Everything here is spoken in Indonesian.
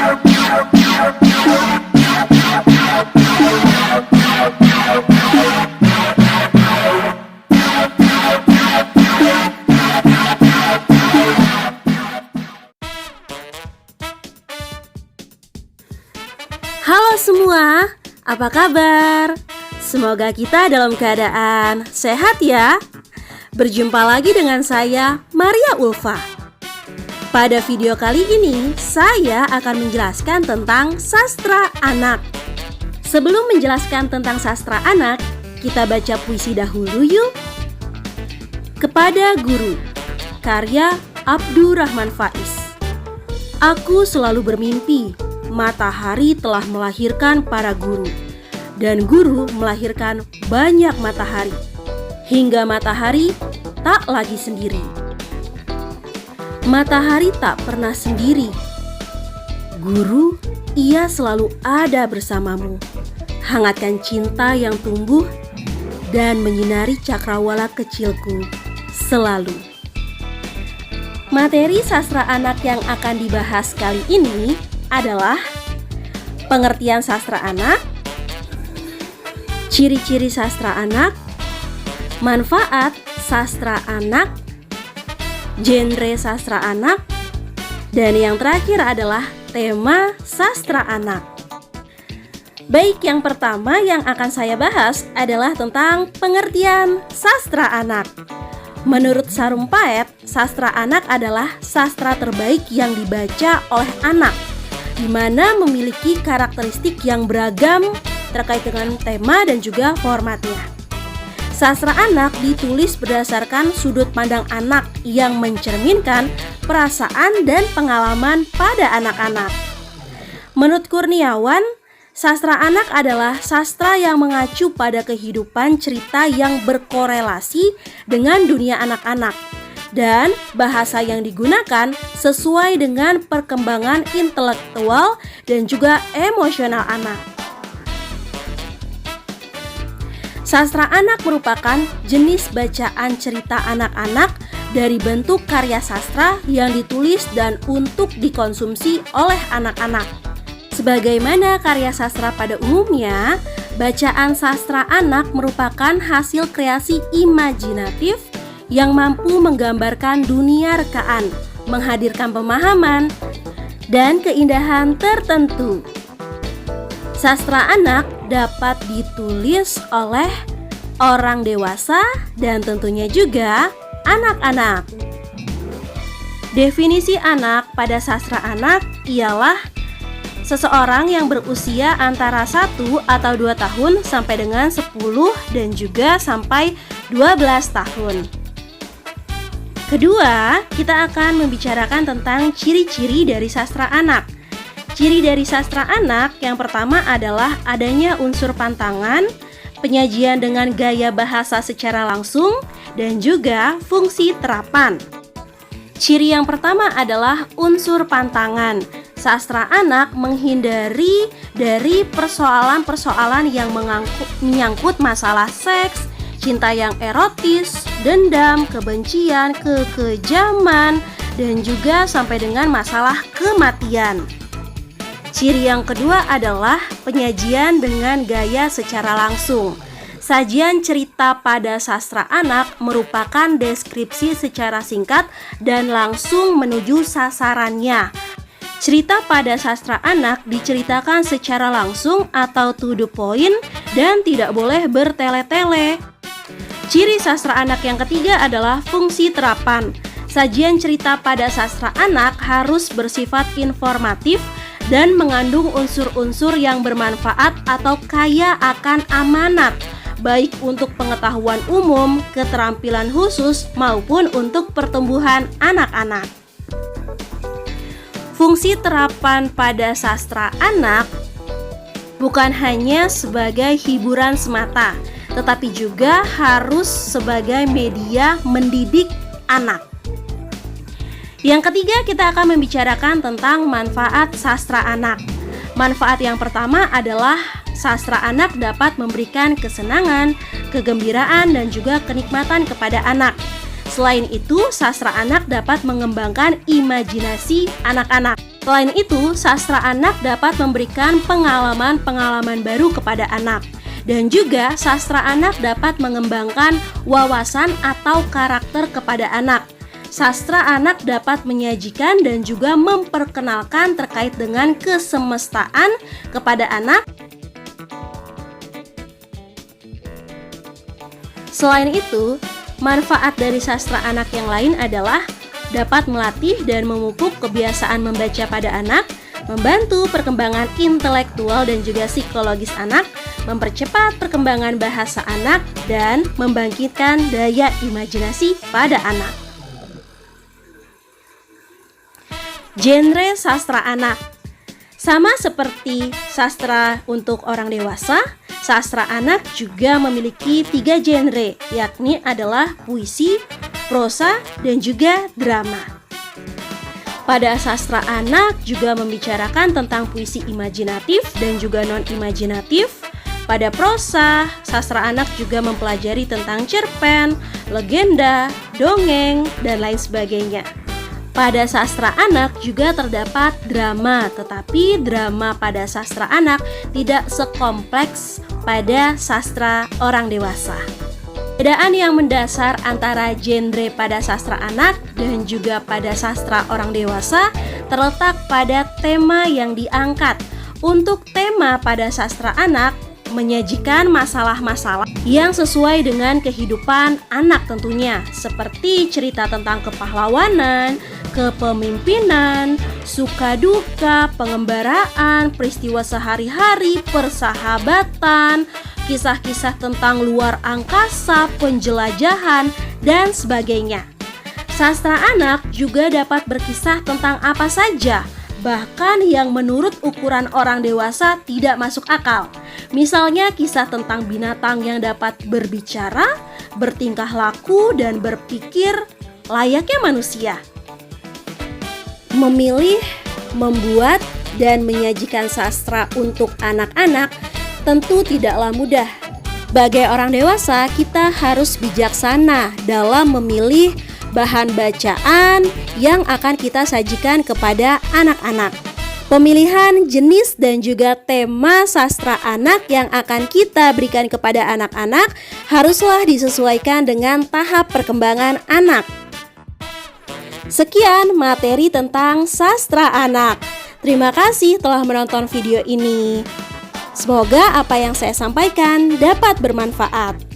Halo semua, apa kabar? Semoga kita dalam keadaan sehat ya. Berjumpa lagi dengan saya, Maria Ulfa. Pada video kali ini, saya akan menjelaskan tentang sastra anak. Sebelum menjelaskan tentang sastra anak, kita baca puisi dahulu yuk. Kepada Guru, karya Abdurrahman Faiz. Aku selalu bermimpi matahari telah melahirkan para guru, dan guru melahirkan banyak matahari, hingga matahari tak lagi sendiri. Matahari tak pernah sendiri. Guru, ia selalu ada bersamamu, hangatkan cinta yang tumbuh dan menyinari cakrawala kecilku selalu. Materi sastra anak yang akan dibahas kali ini adalah pengertian sastra anak, ciri-ciri sastra anak, manfaat sastra anak, genre sastra anak, dan yang terakhir adalah tema sastra anak. Baik, yang pertama yang akan saya bahas adalah tentang pengertian sastra anak. Menurut Sarumpait, sastra anak adalah sastra terbaik yang dibaca oleh anak, di mana memiliki karakteristik yang beragam terkait dengan tema dan juga formatnya. Sastra anak ditulis berdasarkan sudut pandang anak yang mencerminkan perasaan dan pengalaman pada anak-anak. Menurut Kurniawan, sastra anak adalah sastra yang mengacu pada kehidupan cerita yang berkorelasi dengan dunia anak-anak, dan bahasa yang digunakan sesuai dengan perkembangan intelektual dan juga emosional anak. Sastra anak merupakan jenis bacaan cerita anak-anak dari bentuk karya sastra yang ditulis dan untuk dikonsumsi oleh anak-anak. Sebagaimana karya sastra pada umumnya, bacaan sastra anak merupakan hasil kreasi imajinatif yang mampu menggambarkan dunia rekaan, menghadirkan pemahaman dan keindahan tertentu. Sastra anak dapat ditulis oleh orang dewasa dan tentunya juga anak-anak. Definisi anak pada sastra anak ialah seseorang yang berusia antara 1 atau 2 tahun sampai dengan 10 dan juga sampai 12 tahun. Kedua, kita akan membicarakan tentang ciri-ciri dari sastra anak. Ciri dari sastra anak yang pertama adalah adanya unsur pantangan, penyajian dengan gaya bahasa secara langsung, dan juga fungsi terapan. Ciri yang pertama adalah unsur pantangan. Sastra anak menghindari dari persoalan-persoalan yang menyangkut masalah seks, cinta yang erotis, dendam, kebencian, kekejaman, dan juga sampai dengan masalah kematian. Ciri yang kedua adalah penyajian dengan gaya secara langsung. Sajian cerita pada sastra anak merupakan deskripsi secara singkat dan langsung menuju sasarannya. Cerita pada sastra anak diceritakan secara langsung atau to the point dan tidak boleh bertele-tele. Ciri sastra anak yang ketiga adalah fungsi terapan. Sajian cerita pada sastra anak harus bersifat informatif dan mengandung unsur-unsur yang bermanfaat atau kaya akan amanat, baik untuk pengetahuan umum, keterampilan khusus, maupun untuk pertumbuhan anak-anak. Fungsi terapan pada sastra anak bukan hanya sebagai hiburan semata, tetapi juga harus sebagai media mendidik anak. Yang ketiga, kita akan membicarakan tentang manfaat sastra anak. Manfaat yang pertama adalah sastra anak dapat memberikan kesenangan, kegembiraan, dan juga kenikmatan kepada anak. Selain itu, sastra anak dapat mengembangkan imajinasi anak-anak. Selain itu, sastra anak dapat memberikan pengalaman-pengalaman baru kepada anak. Dan juga sastra anak dapat mengembangkan wawasan atau karakter kepada anak. Sastra anak dapat menyajikan dan juga memperkenalkan terkait dengan kesemestaan kepada anak. Selain itu, manfaat dari sastra anak yang lain adalah dapat melatih dan memupuk kebiasaan membaca pada anak, membantu perkembangan intelektual dan juga psikologis anak, mempercepat perkembangan bahasa anak, dan membangkitkan daya imajinasi pada anak. Genre sastra anak sama seperti sastra untuk orang dewasa, sastra anak juga memiliki 3 genre, yakni adalah puisi, prosa, dan juga drama. Pada sastra anak juga membicarakan tentang puisi imajinatif dan juga non-imajinatif. Pada prosa, sastra anak juga mempelajari tentang cerpen, legenda, dongeng, dan lain sebagainya. Pada sastra anak juga terdapat drama, tetapi drama pada sastra anak tidak sekompleks pada sastra orang dewasa. Perbedaan yang mendasar antara genre pada sastra anak dan juga pada sastra orang dewasa terletak pada tema yang diangkat. Untuk tema pada sastra anak menyajikan masalah-masalah yang sesuai dengan kehidupan anak tentunya, seperti cerita tentang kepahlawanan, kepemimpinan, suka duka, pengembaraan, peristiwa sehari-hari, persahabatan, kisah-kisah tentang luar angkasa, penjelajahan, dan sebagainya. Sastra anak juga dapat berkisah tentang apa saja, bahkan yang menurut ukuran orang dewasa tidak masuk akal. Misalnya kisah tentang binatang yang dapat berbicara, bertingkah laku, dan berpikir layaknya manusia. Memilih, membuat, dan menyajikan sastra untuk anak-anak tentu tidaklah mudah. Sebagai orang dewasa, kita harus bijaksana dalam memilih bahan bacaan yang akan kita sajikan kepada anak-anak. Pemilihan jenis dan juga tema sastra anak yang akan kita berikan kepada anak-anak haruslah disesuaikan dengan tahap perkembangan anak. Sekian materi tentang sastra anak. Terima kasih telah menonton video ini. Semoga apa yang saya sampaikan dapat bermanfaat.